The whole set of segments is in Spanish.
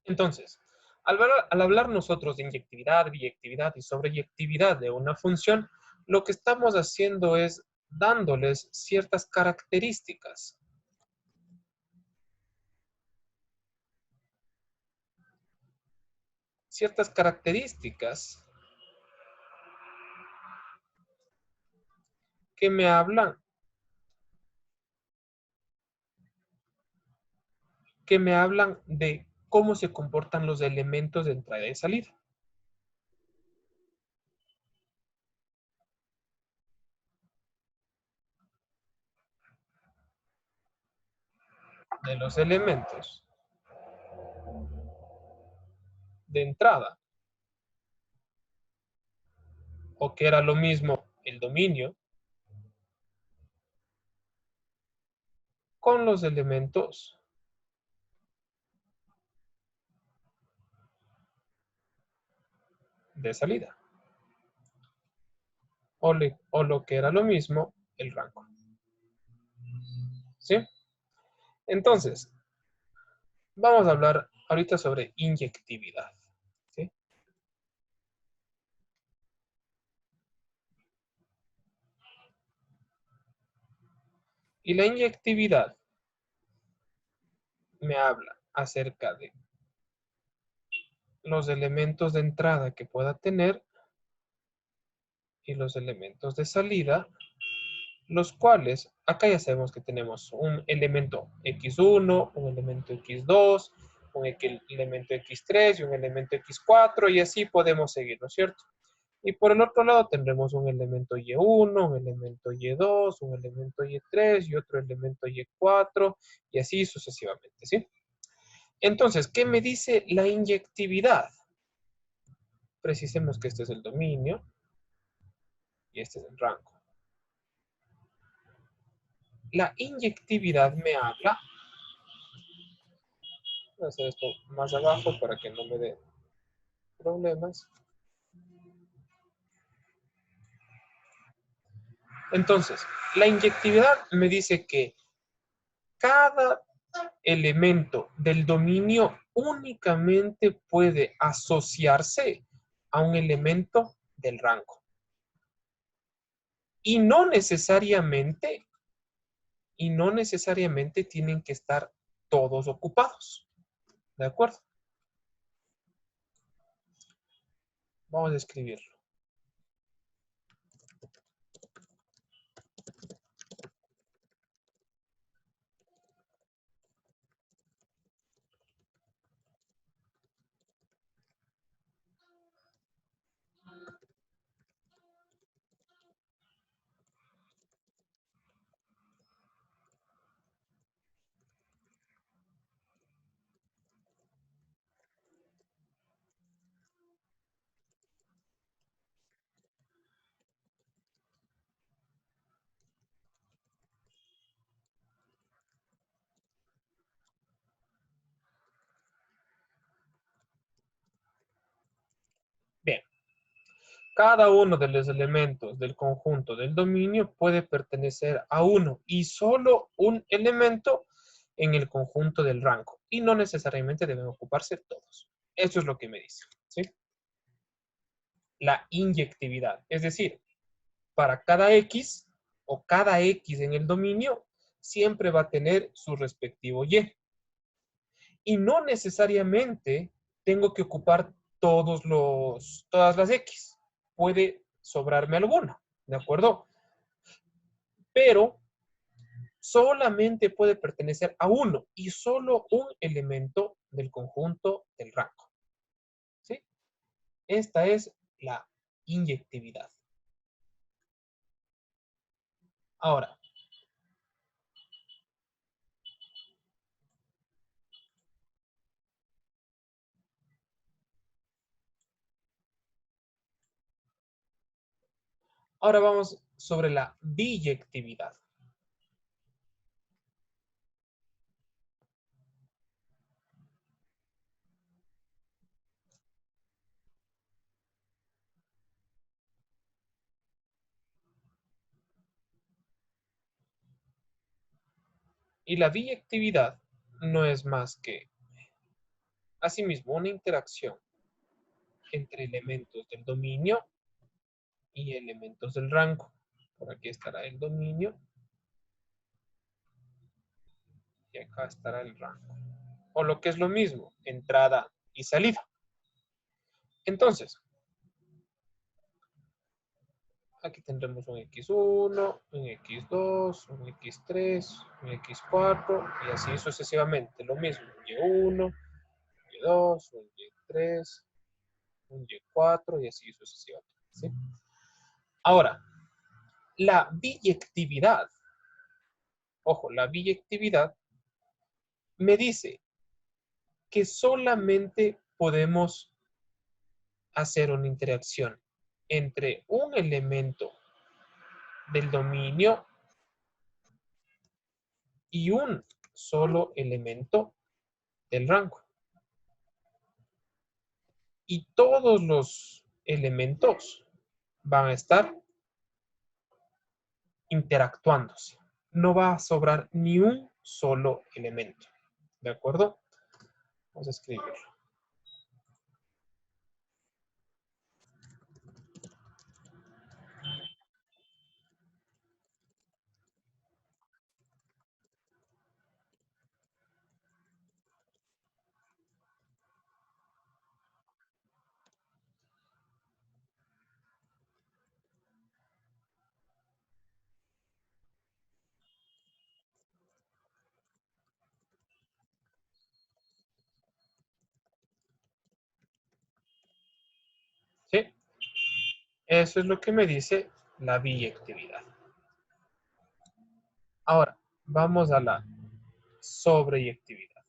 Entonces, al hablar nosotros de inyectividad, biyectividad y sobreyectividad de una función, lo que estamos haciendo es dándoles ciertas características que me hablan de cómo se comportan los elementos de entrada y salida. De los elementos de entrada, o que era lo mismo el dominio, con los elementos de salida, o lo que era lo mismo el rango. ¿Sí? Entonces, vamos a hablar ahorita sobre inyectividad. ¿Sí? Y la inyectividad me habla acerca de los elementos de entrada que pueda tener y los elementos de salida, los cuales acá ya sabemos que tenemos un elemento x1, un elemento x2, un elemento x3 y un elemento x4 y así podemos seguir, ¿no es cierto? Y por el otro lado tendremos un elemento y1, un elemento y2, un elemento y3 y otro elemento y4 y así sucesivamente, ¿sí? Entonces, ¿qué me dice la inyectividad? Precisemos que este es el dominio y este es el rango. La inyectividad me habla, voy a hacer esto más abajo para que no me dé problemas. Entonces, la inyectividad me dice que cada elemento del dominio únicamente puede asociarse a un elemento del rango. Y no necesariamente, tienen que estar todos ocupados. ¿De acuerdo? Vamos a escribirlo. Bien. Cada uno de los elementos del conjunto del dominio puede pertenecer a uno y solo un elemento en el conjunto del rango. Y no necesariamente deben ocuparse todos. Eso es lo que me dice. ¿Sí? La inyectividad. Es decir, para cada X o cada X en el dominio, siempre va a tener su respectivo Y. Y no necesariamente tengo que ocupar todas las X. Puede sobrarme alguna, ¿de acuerdo? Pero solamente puede pertenecer a uno y solo un elemento del conjunto del rango. ¿Sí? Esta es la inyectividad. Ahora, vamos sobre la biyectividad. Y la biyectividad no es más que Asimismo, una interacción entre elementos del dominio y elementos del rango. Por aquí estará el dominio y acá estará el rango. O lo que es lo mismo, entrada y salida. Entonces, aquí tendremos un X1, un X2, un X3, un X4 y así sucesivamente. Lo mismo, Y1, Y2, un Y3, un Y4 y así sucesivamente. ¿Sí? Ahora, la biyectividad. Ojo, la biyectividad me dice que solamente podemos hacer una interacción entre un elemento del dominio y un solo elemento del rango. Y todos los elementos van a estar interactuándose. No va a sobrar ni un solo elemento. ¿De acuerdo? Vamos a escribirlo. ¿Sí? Eso es lo que me dice la biyectividad. Ahora, vamos a la sobreyectividad.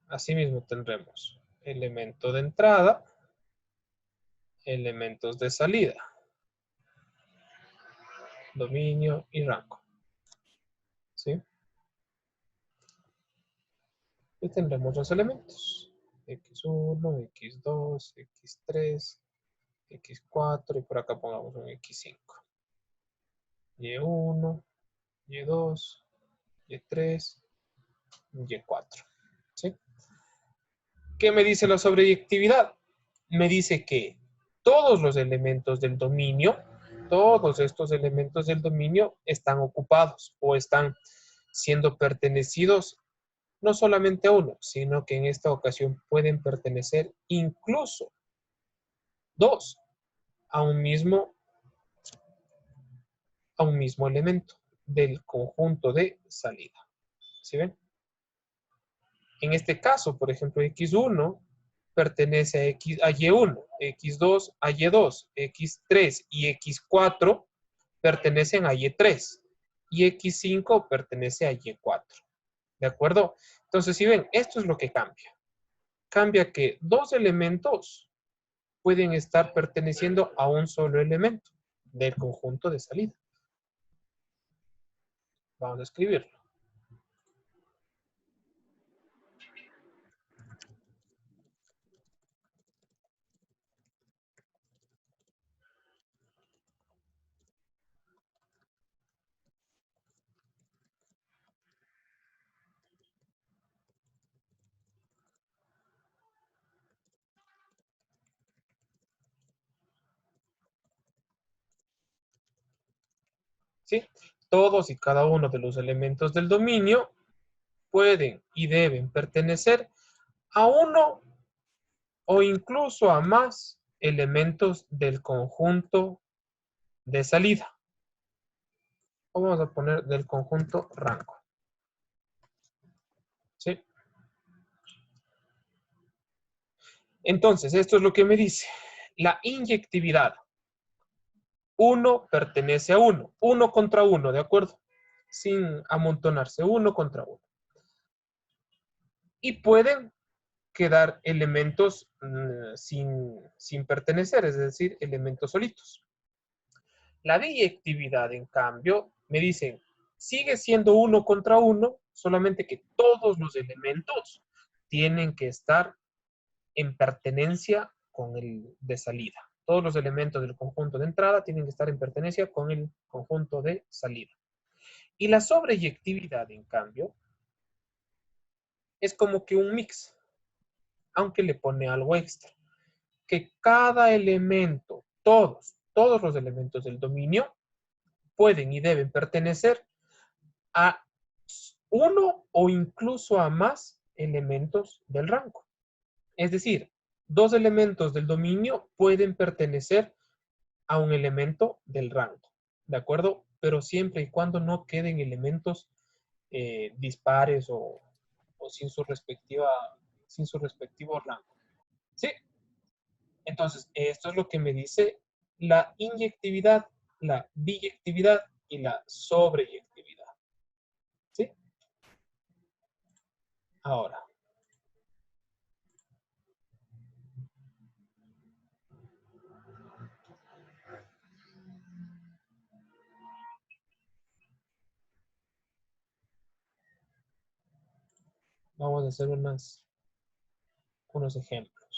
Asimismo tendremos elemento de entrada, elementos de salida, dominio y rango. ¿Sí? Y tendremos los elementos. X1, X2, X3, X4 y por acá pongamos un X5. Y1, Y2, Y3, Y4. ¿Sí? ¿Qué me dice la sobreyectividad? Me dice que todos los elementos del dominio, todos estos elementos del dominio están ocupados o están siendo pertenecidos no solamente a uno, sino que en esta ocasión pueden pertenecer incluso dos a un mismo elemento del conjunto de salida. ¿Sí ven? En este caso, por ejemplo, X1 pertenece a Y1, X2 a Y2, X3 y X4 pertenecen a Y3 y X5 pertenece a Y4. ¿De acuerdo? Entonces, si ven, esto es lo que cambia. Cambia que dos elementos pueden estar perteneciendo a un solo elemento del conjunto de salida. Vamos a escribirlo. ¿Sí? Todos y cada uno de los elementos del dominio pueden y deben pertenecer a uno o incluso a más elementos del conjunto de salida. O vamos a poner del conjunto rango. ¿Sí? Entonces, esto es lo que me dice. La inyectividad. Uno pertenece a uno. Uno contra uno, ¿de acuerdo? Sin amontonarse. Uno contra uno. Y pueden quedar elementos sin pertenecer, es decir, elementos solitos. La biyectividad, en cambio, me dicen, sigue siendo uno contra uno, solamente que todos los elementos tienen que estar en pertenencia con el de salida. Todos los elementos del conjunto de entrada tienen que estar en pertenencia con el conjunto de salida. Y la sobreyectividad, en cambio, es como que un mix, aunque le pone algo extra. Que cada elemento, todos los elementos del dominio pueden y deben pertenecer a uno o incluso a más elementos del rango. Es decir, dos elementos del dominio pueden pertenecer a un elemento del rango, ¿de acuerdo? Pero siempre y cuando no queden elementos dispares o sin su respectivo rango. ¿Sí? Entonces, esto es lo que me dice la inyectividad, la biyectividad y la sobreyectividad. ¿Sí? Ahora, vamos a hacer unos ejemplos.